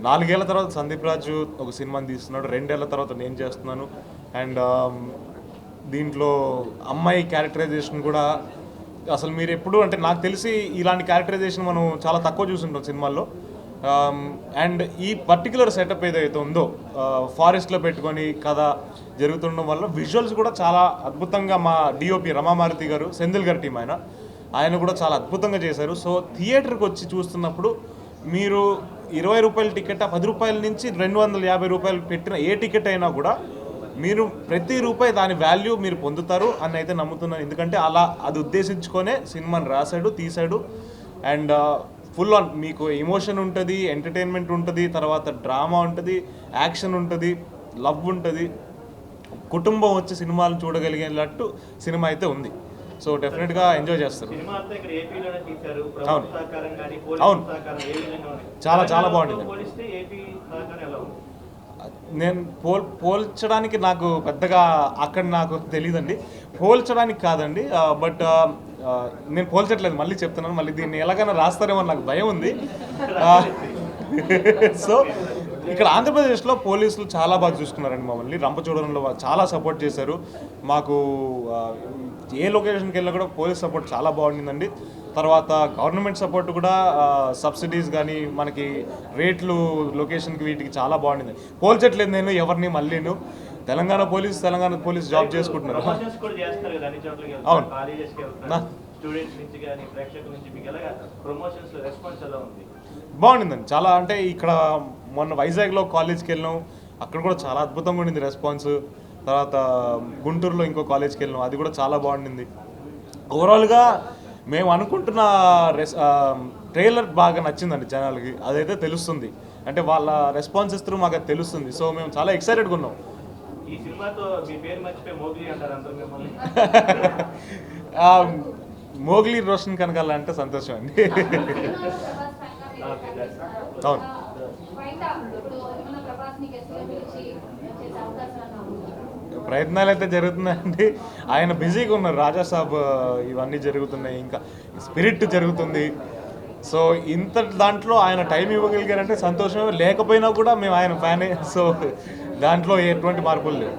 4 ఏళ్ల తర్వాత సందీప్ రాజు ఒక సినిమాని తీస్తున్నాడు, 2 ఏళ్ల తర్వాత నేను చేస్తున్నాను. అండ్ దీంట్లో అమ్మాయి క్యారెక్టరైజేషన్ కూడా అసలు మీరు ఎప్పుడు అంటే నాకు తెలిసి ఇలాంటి క్యారెక్టరైజేషన్ మనం చాలా తక్కువ చూసుంటాం సినిమాల్లో. అండ్ ఈ పర్టికులర్ సెటప్ ఏదైతే ఉందో ఫారెస్ట్లో పెట్టుకొని కథ జరుగుతుండడం వల్ల విజువల్స్ కూడా చాలా అద్భుతంగా మా డిఓపి రమామారుతి గారు, సెంధిల్ గారి టీం ఆయన కూడా చాలా అద్భుతంగా చేశారు. సో థియేటర్కి వచ్చి చూస్తున్నప్పుడు మీరు 20 రూపాయల టికెట్, 10 రూపాయల నుంచి 250 రూపాయలు పెట్టిన ఏ టికెట్ అయినా కూడా మీరు ప్రతి రూపాయి దాని వాల్యూ మీరు పొందుతారు అని అయితే నమ్ముతున్నాను. ఎందుకంటే అది ఉద్దేశించుకొనే సినిమాని రాశాడు, తీశాడు. అండ్ ఫుల్ ఆన్ మీకు ఎమోషన్ ఉంటుంది, ఎంటర్టైన్మెంట్ ఉంటుంది, తర్వాత డ్రామా ఉంటుంది, యాక్షన్ ఉంటుంది, లవ్ ఉంటుంది. కుటుంబం వచ్చి సినిమాలు చూడగలిగేటట్టు సినిమా అయితే ఉంది. సో డెఫినెట్గా ఎంజాయ్ చేస్తారు. అవును, చాలా చాలా బాగుంటుంది. నేను పోల్చడానికి నాకు పెద్దగా అక్కడ నాకు తెలియదండి, పోల్చడానికి కాదండి. బట్ నేను పోల్చట్లేదు, మళ్ళీ చెప్తున్నాను. మళ్ళీ దీన్ని ఎలాగైనా రాస్తారేమో నాకు భయం ఉంది. సో ఇక్కడ ఆంధ్రప్రదేశ్లో పోలీసులు చాలా బాగా చూసుకున్నారండి మమ్మల్ని. రంపచోడవరంలో చాలా సపోర్ట్ చేశారు మాకు. ఏ లొకేషన్కి వెళ్ళినా కూడా పోలీస్ సపోర్ట్ చాలా బాగుండిందండి. తర్వాత గవర్నమెంట్ సపోర్ట్ కూడా, సబ్సిడీస్ కానీ మనకి రేట్లు లొకేషన్కి వీటికి చాలా బాగుండింది. పోల్చట్లేదు నేను ఎవరిని. మళ్ళీ తెలంగాణ పోలీస్ జాబ్ చేసుకుంటున్నారు. అవును, బాగుండిందండి చాలా. అంటే ఇక్కడ మొన్న వైజాగ్లో కాలేజ్కి వెళ్ళినాం, అక్కడ కూడా చాలా అద్భుతంగా ఉండింది రెస్పాన్స్. తర్వాత గుంటూరులో ఇంకో కాలేజ్కి వెళ్ళినాం, అది కూడా చాలా బాగుండింది. ఓవరాల్గా మేము అనుకుంటున్న ట్రైలర్ బాగా నచ్చిందండి జనాలకి, అదైతే తెలుస్తుంది. అంటే వాళ్ళ రెస్పాన్స్ ఇస్తారు, మాకు అది తెలుస్తుంది. సో మేము చాలా ఎక్సైటెడ్గా ఉన్నాం. మోగ్లీ రోషన్ కనకాల అంటే సంతోషం అండి. అవును, ప్రయత్నాలు అయితే జరుగుతున్నాయండి. ఆయన బిజీగా ఉన్నారు, రాజాసాబ్ ఇవన్నీ జరుగుతున్నాయి, ఇంకా స్పిరిట్ జరుగుతుంది. సో ఇంత దాంట్లో ఆయన టైం ఇవ్వగలిగారంటే సంతోషమే. లేకపోయినా కూడా మేము ఆయన ఫ్యానే. సో దాంట్లో ఎటువంటి మార్పులు లేవు.